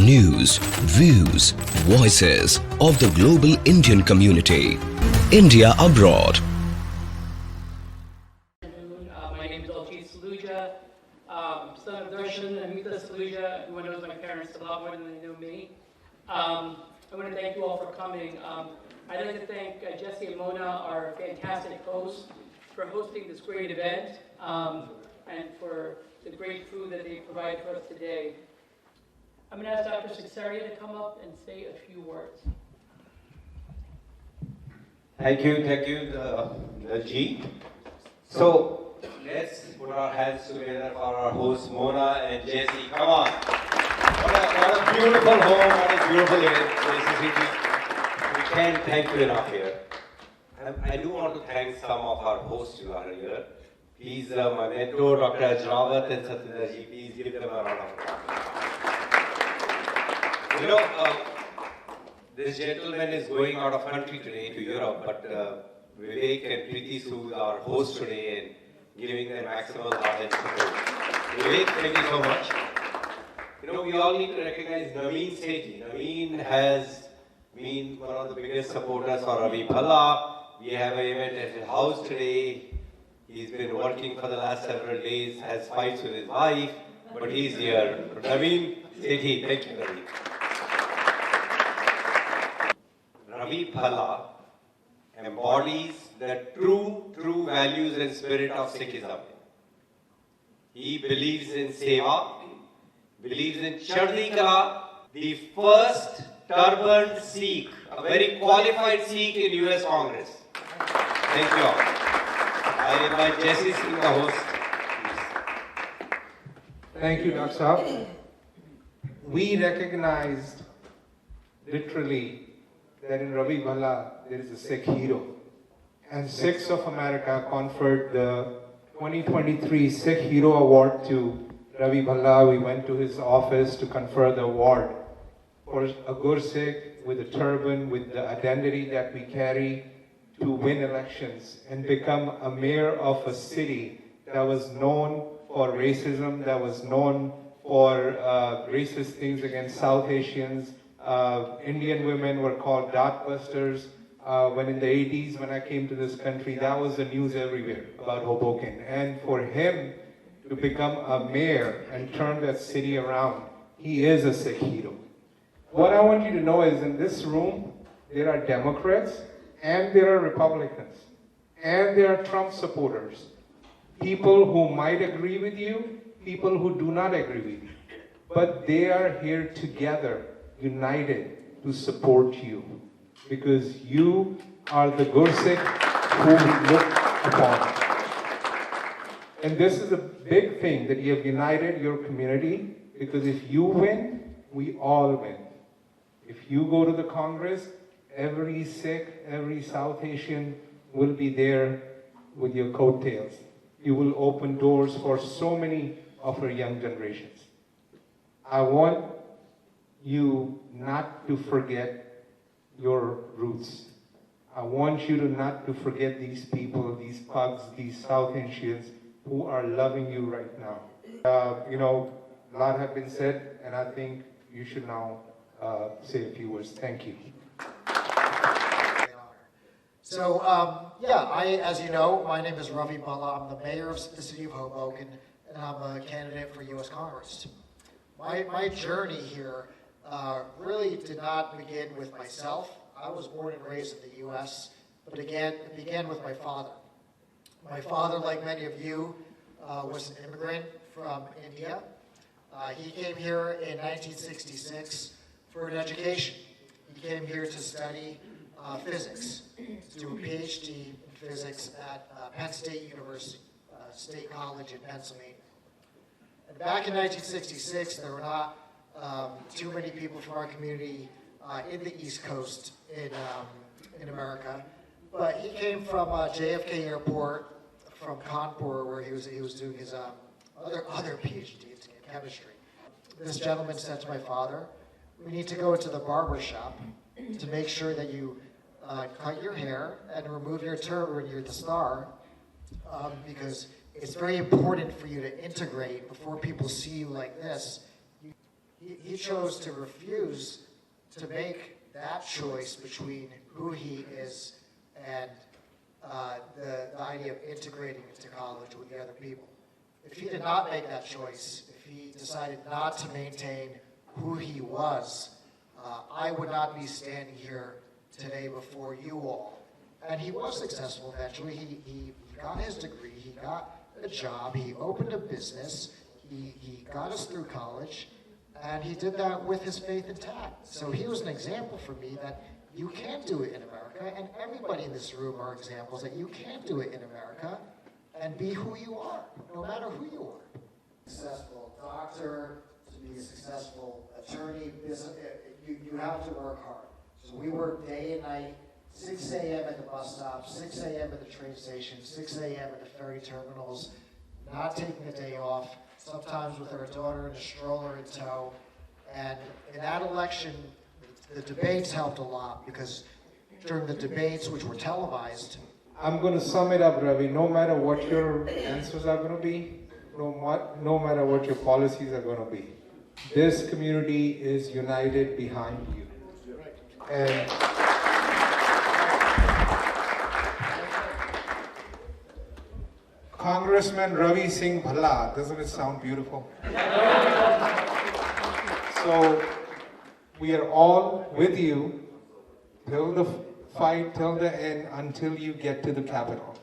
News, views, voices of the global Indian community. India abroad. My name is Daljeet Saluja, son of Darshan and Mita Saluja. Everyone knows my parents a lot more than they know me. I want to thank you all for coming. I'd like to thank Jesse and Mona, our fantastic hosts, for hosting this great event and for the great food that they provide for us today. I'm going to ask Dr. Sixaria to come up and say a few words. Thank you, Daljeet. So let's put our hands together for our hosts Mona and Jesse. Come on. What a beautiful home, what a beautiful event. We can't thank you enough here. I do want to thank some of our hosts who are here. Please, my mentor, Dr. Ajrawat and Satyaji, please give them a round of applause. You know, this gentleman is going out of country today to Europe, but Vivek and Preeti Sood are hosts today and giving them maximum love and support. Vivek, thank you so much. You know, we all need to recognize Navin Sethi. Navin has been one of the biggest supporters for Ravi Bhalla. We have an event at his house today. He's been working for the last several days, has fights with his wife, but he's here. Navin Sethi, thank you, Navin. Ravi Bhalla embodies the true values and spirit of Sikhism. He believes in Seva, believes in Chardi Kala, the first turbaned Sikh, a very qualified Sikh in US Congress. Thank you all. I invite Jesse Singh, the host. Please. Thank you, Dr. Saab. We recognized literally that in Ravi Bhalla there is a Sikh hero. And Sikhs of America conferred the 2023 Sikh Hero Award to Ravi Bhalla. We went to his office to confer the award for a Gursikh with a turban, with the identity that we carry, to win elections and become a mayor of a city that was known for racism, that was known for racist things against South Asians. Indian women were called dot-busters. When in the 80s, when I came to this country, that was the news everywhere about Hoboken. And for him to become a mayor and turn that city around, he is a Sikh hero. What I want you to know is in this room, there are Democrats and there are Republicans and there are Trump supporters. People who might agree with you, people who do not agree with you. But they are here together, united to support you, because you are the Gursikh who we look upon. And this is a big thing that you have united your community, because if you win, we all win. If you go to the Congress, every Sikh, every South Asian will be there with your coattails. You will open doors for so many of our young generations. I want you not to forget your roots. I want you to not to forget these people, these Pugs, these South Asians who are loving you right now. You know, a lot have been said, and I think you should now say a few words. Thank you. So, as you know, my name is Ravi Bhalla. I'm the mayor of the city of Hoboken, and I'm a candidate for U.S. Congress. My journey here really did not begin with myself. I was born and raised in the U.S., but again, it began with my father. My father, like many of you, was an immigrant from India. He came here in 1966 for an education. He came here to study physics, to do a PhD in physics at Penn State University, State College in Pennsylvania. And back in 1966, there were not too many people from our community in the East Coast in America. But he came from JFK Airport, from Kanpur, where he was doing his other PhD in chemistry. This gentleman said to my father, "We need to go to the barber shop to make sure that you cut your hair and remove your turban, your star, because it's very important for you to integrate before people see you like this." He he chose to refuse to make that choice between who he is and the idea of integrating into college with the other people. If he did not make that choice, if he decided not to maintain who he was, I would not be standing here today before you all. And he was successful eventually. He got his degree, he got a job, he opened a business, he got us through college, and he did that with his faith intact. So he was an example for me that you can do it in America, and everybody in this room are examples that you can do it in America and be who you are, no matter who you are. Successful doctor, to be a successful attorney, business, you have to work hard. So we work day and night, 6 a.m. at the bus stop, 6 a.m. at the train station, 6 a.m. at the ferry terminals, not taking a day off, sometimes with our daughter in a stroller in tow. And in that election, the debates helped a lot because during the debates, which were televised, I'm going to sum it up, Ravi. No matter what your answers are going to be, no matter what your policies are going to be, this community is united behind you. And Congressman Ravi Singh Bhalla, doesn't it sound beautiful? So we are all with you till the fight, till the end, until you get to the Capitol.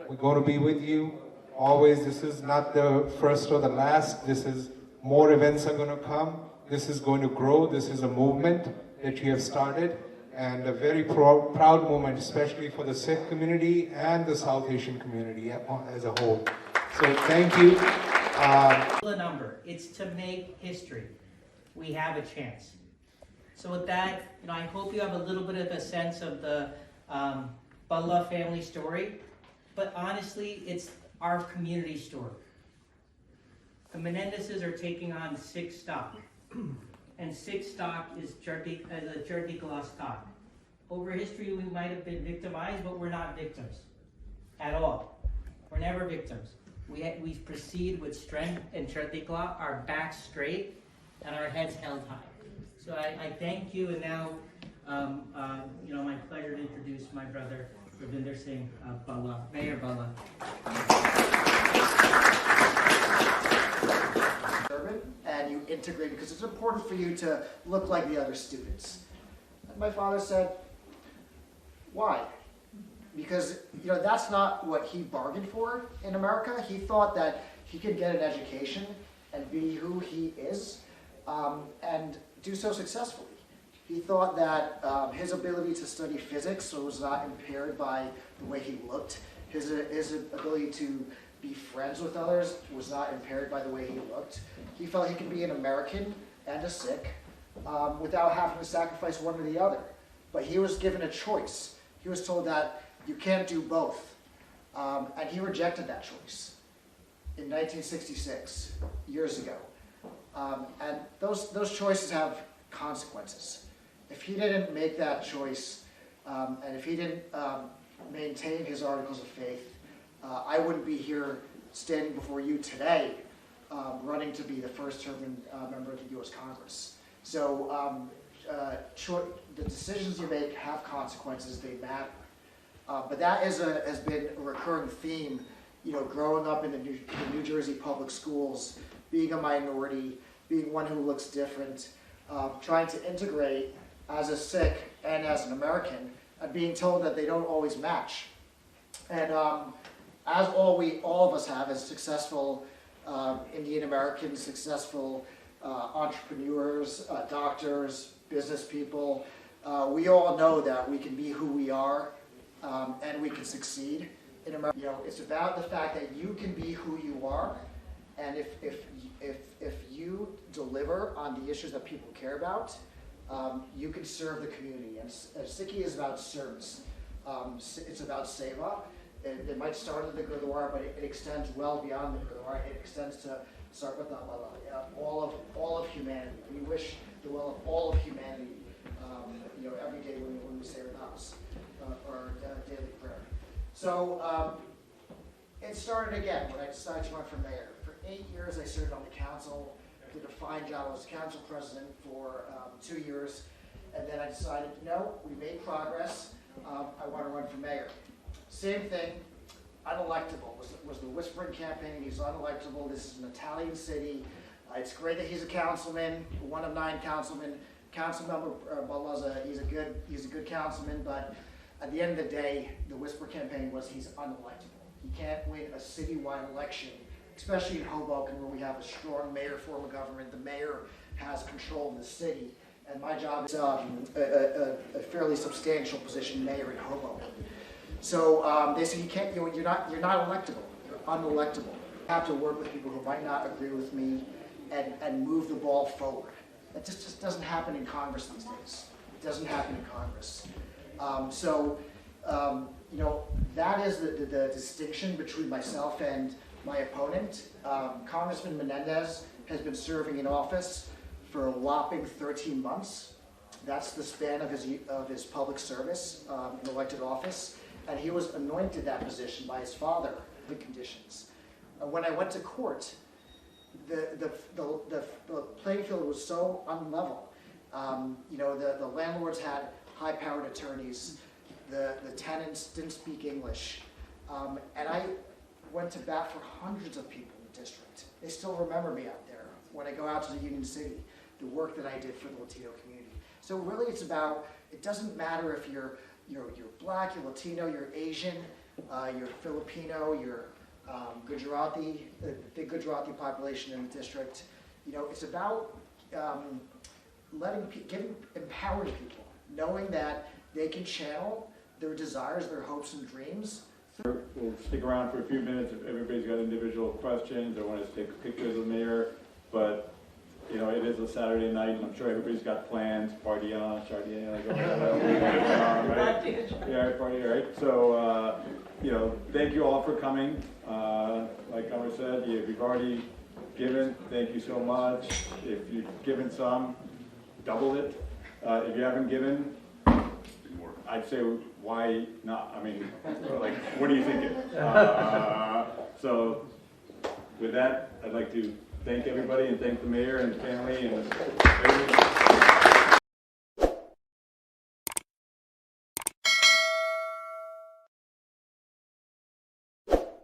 We're going to be with you always. This is not the first or the last. This is more events are going to come. This is going to grow. This is a movement that you have started, and a very proud moment, especially for the Sikh community and the South Asian community as a whole. So thank you. The number, it's to make history. We have a chance. So with that, I hope you have a little bit of a sense of the Bhalla family story, but honestly, it's our community story. The Menendezes are taking on Sikh stock, and Sikh stock is a Chardi stock. Over history, we might have been victimized, but we're not victims at all. We're never victims. We proceed with strength and Chardi, our backs straight and our heads held high. So I thank you, and now, my pleasure to introduce my brother, Ravinder Singh Bhalla, Mayor Bhalla. And you integrate because it's important for you to look like the other students. And my father said, why? Because that's not what he bargained for in America. He thought that he could get an education and be who he is, and do so successfully. He thought that his ability to study physics was not impaired by the way he looked. His ability to be friends with others was not impaired by the way he looked. He felt he could be an American and a Sikh without having to sacrifice one or the other. But he was given a choice. He was told that you can't do both. And he rejected that choice in 1966, years ago. And those choices have consequences. If he didn't make that choice, and if he didn't maintain his articles of faith, I wouldn't be here standing before you today, running to be the first term member of the U.S. Congress. So the decisions you make have consequences, they matter. But that has been a recurring theme, growing up in the New Jersey public schools, being a minority, being one who looks different, trying to integrate as a Sikh and as an American, and being told that they don't always match. And as all of us have as successful Indian Americans, successful entrepreneurs, doctors, business people, we all know that we can be who we are, and we can succeed in America. It's about the fact that you can be who you are, and if you deliver on the issues that people care about, you can serve the community. And Sikhi is about service. It's about seva. It might start at the Gurdwara, but it extends well beyond the Gurdwara. It extends to Sarvata Bhalla, all of humanity. We wish the well of all of humanity, every day when we say our namas, our daily prayer. So it started again when I decided to run for mayor. For 8 years, I served on the council. did a fine job as council president for 2 years, and then I decided, no, we made progress. I want to run for mayor. Same thing, unelectable was the whispering campaign. He's unelectable. This is an Italian city. It's great that he's a councilman, one of 9 councilmen. Councilmember Bhalla, he's a good councilman, but at the end of the day, the whisper campaign was he's unelectable. He can't win a citywide election, especially in Hoboken, where we have a strong mayor form of government. The mayor has control of the city, and my job is a fairly substantial position, mayor in Hoboken. So they say you can't, you're not electable. You're unelectable. I have to work with people who might not agree with me and move the ball forward. That just doesn't happen in Congress these days. It doesn't happen in Congress. That is the distinction between myself and my opponent. Congressman Menendez has been serving in office for a whopping 13 months. That's the span of his public service in elected office. And he was anointed that position by his father, the conditions. When I went to court, the playing field was so unlevel. The landlords had high-powered attorneys. The tenants didn't speak English. And I went to bat for hundreds of people in the district. They still remember me out there when I go out to the Union City, the work that I did for the Latino community. So really it's about, it doesn't matter if you're black, you're Latino, you're Asian, you're Filipino, you're Gujarati, the big Gujarati population in the district. It's about empowering people, knowing that they can channel their desires, their hopes and dreams. We'll stick around for a few minutes if everybody's got individual questions or wants to take pictures of the mayor. But it is a Saturday night, and I'm sure everybody's got plans. Party on, Chartier, like right? Yeah, party, right? So, thank you all for coming. Like I said, if you've already given, thank you so much. If you've given some, double it. If you haven't given, I'd say, why not? I mean, what are you thinking? So, with that, I'd like to thank everybody and thank the mayor and family and everybody.